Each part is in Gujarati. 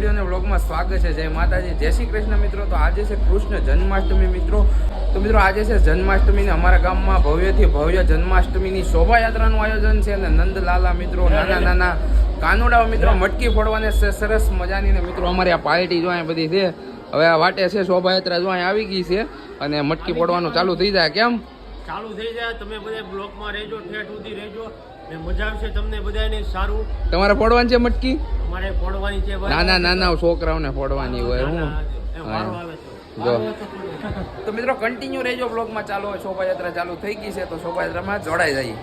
વિડીયોના વ્લોગમાં સ્વાગત છે. જય માતાજી, જય શ્રી કૃષ્ણ મિત્રો. તો આજે છે કૃષ્ણ જન્માષ્ટમી મિત્રો. તો મિત્રો આજે છે જન્માષ્ટમી ને અમારા ગામમાં ભવ્યથી ભવ્ય જન્માષ્ટમીની શોભાયાત્રાનું આયોજન છે અને નંદલાલા મિત્રો નાના નાના કાનુડાઓ મિત્રો મટકી ફોડવાને સરસ મજાની ને મિત્રો અમારી આ પાર્ટી જો અહીં બધી છે. હવે આ વાટે છે શોભાયાત્રા જો અહીં આવી ગઈ છે અને મટકી ફોડવાનું ચાલુ થઈ જાય. કેમ ચાલુ થઈ જાય? તમે બધા બ્લોકમાં રહેજો, ઠેઠ સુધી રહેજો, મજા આવશે તમને બધાને. સારું, તમારે ફોડવાની છે મટકી? અમારે ફોડવાની છે. નાના નાના છોકરાઓને ફોડવાની હોય. હું જો તો મિત્રો કન્ટિન્યુ રહેજો બ્લોગમાં. ચાલો શોભાયાત્રા ચાલુ થઈ ગઈ છે તો શોભાયાત્રામાં જોડાઈ જઈએ.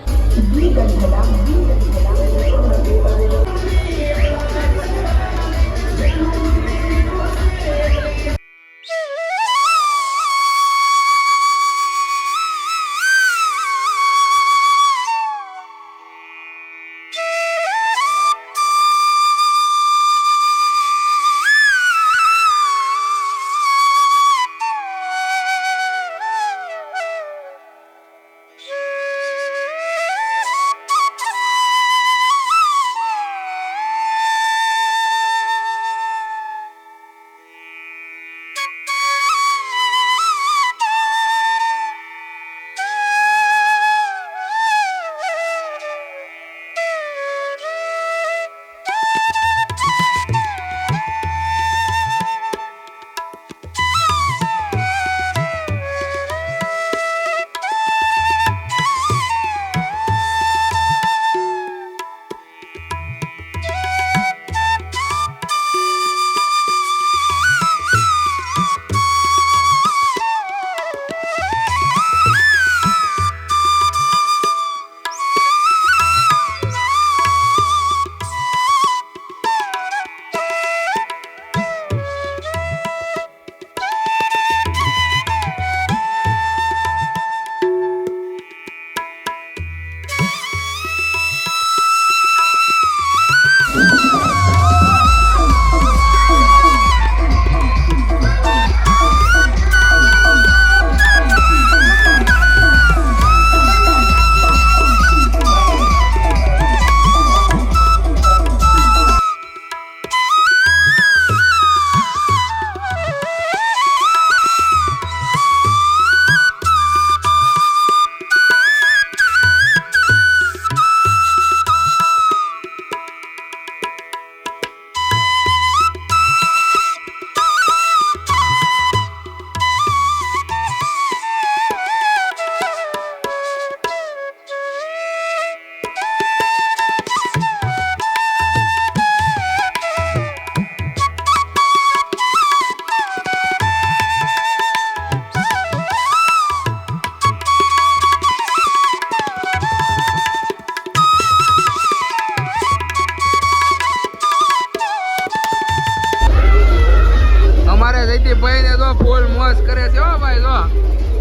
ભાઈ ને તો ફૂલ મોજ કરે છે. હો ભાઈ જો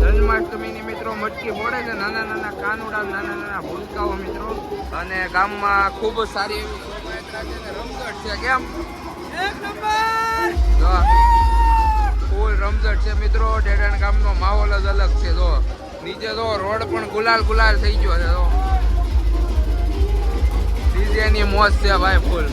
જન્માષ્ટમી ની મિત્રો મટકી ફોડે છે. નાના નાના કાનુડા, નાના નાના ભૂલકાઓ મિત્રો. અને ગામમાં ખૂબ સારી એવી શોભાયાત્રા છે ને રમઝટ છે. કેમ એક નંબર જો ફૂલ રમઝટ છે મિત્રો. ડેડાણ ગામનો માહોલ જ અલગ છે. જો નીચે તો રોડ પણ ગુલાલ ગુલાલ થઈ ગયો છે. તો ડીજે ની મોજ છે ભાઈ ફૂલ.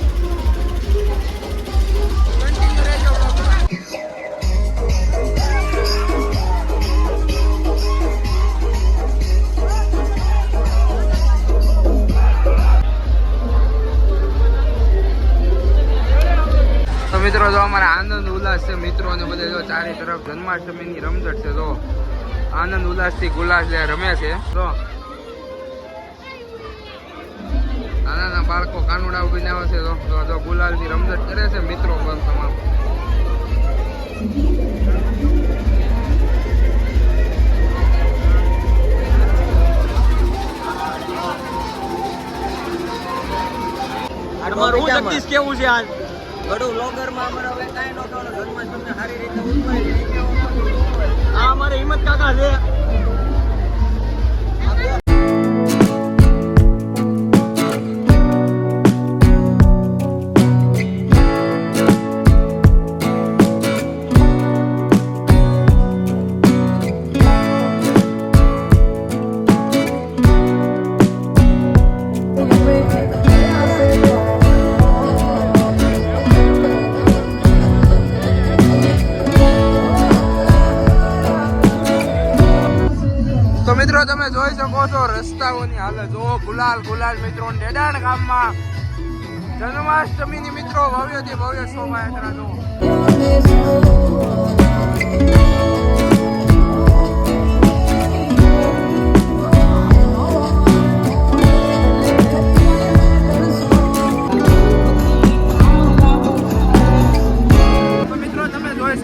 મિત્રો જો અમારા આનંદ ઉલ્લાસ છે મિત્રો અને બધે જો ચારે તરફ જન્માષ્ટમીની રમઝટ છે. તો આનંદ ઉલ્લાસથી ગુલાસ રમે છે. તો નાના નાના બાળકો કાનુડા ઉભીને આવે છે. તો ગુલાલથી રમઝટ કરે છે મિત્રો પણ તમામ. કેવું છે આજ ગડુ વ્લોગરમાં અમારે હવે કાંઈ ન થવાનું. જન્માષ્ટમી સારી રીતે ઉજવાય. આ અમારે હિંમત કાકા છે. ભૂલકાઓની હાલત જો ગુલાલ ગુલાલ મિત્રો ડેડાણ ગામમાં જન્માષ્ટમીની મિત્રો ભવ્યથી ભવ્ય શોભાયાત્રા જો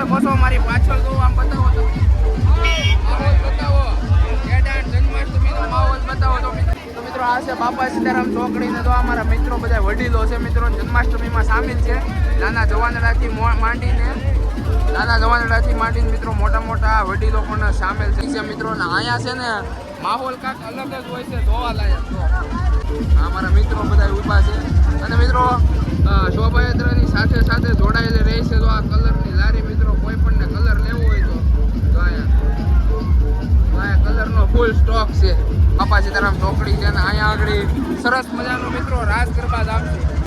શકો છો મારી પાછળ તો આમ બતાવો તો માહોલ બતાવો કેડાણ જન્માષ્ટમીનો માહોલ બતાવો તો મિત્રો આ છે બાપા સીતારામ ચોકડી ને તો અમારા મિત્રો બધા વડીલો છે મિત્રો જન્માષ્ટમીમાં સામેલ છે નાના જવાનડાથી માંડીને મિત્રો મોટા મોટા વડીલો પણ સામેલ છે મિત્રો ને અહીંયા છે ને માહોલ કાંક અલગ જ હોય છે જોવા લાયક તો અમારા મિત્રો બધા ઊભા છે અને મિત્રો શોભાયાત્રાની સાથે સાથે જોડાયેલી રહી છે તો આ કલરની લારી મિત્રો કોઈ પણ ને કલર લેવો હોય તો અહીંયા કલરનો ફૂલ સ્ટોક છે બાપા સીતારામ ચોકડી છે અને અહીંયા આગળ સરસ મજાનો મિત્રો રાસ ગરબા ધામ છે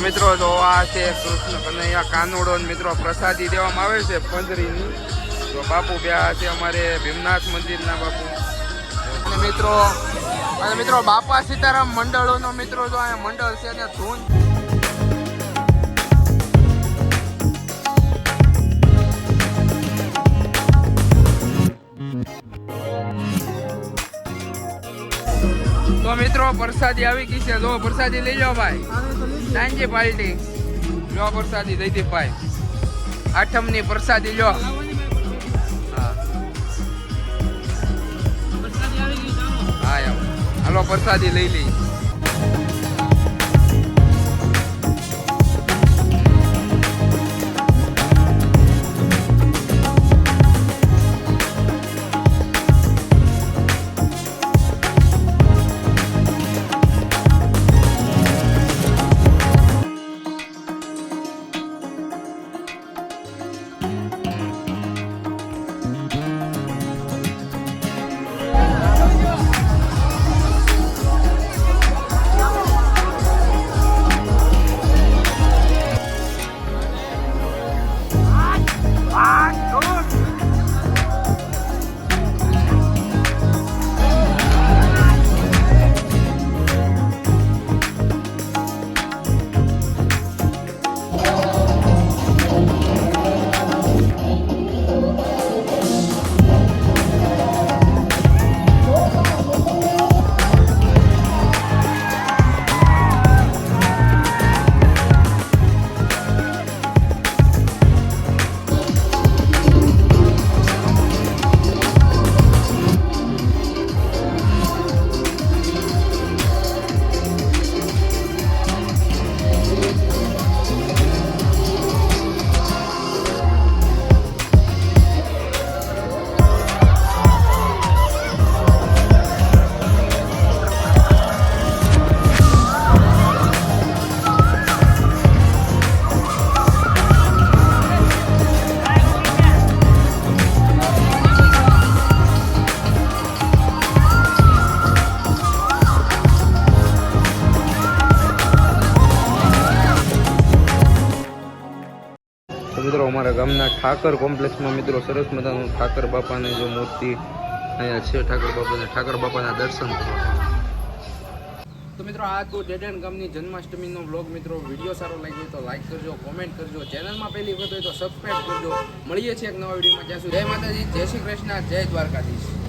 મિત્રો જો આ છે કૃષ્ણ કનૈયા કાનુડો મિત્રો પ્રસાદી દેવામાં આવે છે પંજરીની તો બાપુ બે છે અમારે ભીમનાથ મંદિરના બાપુ અને મિત્રો બાપા સીતારામ મંડળોનો મિત્રો જો અહીંયા મંડળ છે ત્યાં ધૂન તો મિત્રો પ્રસાદી આવી ગઈ છે જો પ્રસાદી લઈ જાઓ ભાઈ સાંજે પાલટી લો પ્રસાદી દઈ દે ભાઈ આઠમની પ્રસાદી લો હા હાલો પ્રસાદી લઈ લઈ મિત્રો અમારા ગામના ઠાકર કોમ્પ્લેક્સમાં મિત્રો સરસ મજાનું ઠાકર બાપાની જો મૂર્તિ અહીંયા છે ઠાકર બાપાના દર્શન કરવા તો મિત્રો આ તો ડેડેન ગામની જન્માષ્ટમીનો વ્લોગ મિત્રો વિડીયો સારો લાગ્યો હોય તો લાઈક કરજો કોમેન્ટ કરજો ચેનલમાં પહેલી વખત હોય તો સબસ્ક્રાઈબ કરજો મળીએ છીએ એક નવા વિડીયોમાં ત્યાં સુધી જય માતાજી જય શ્રી કૃષ્ણ જય દ્વારકાધીશ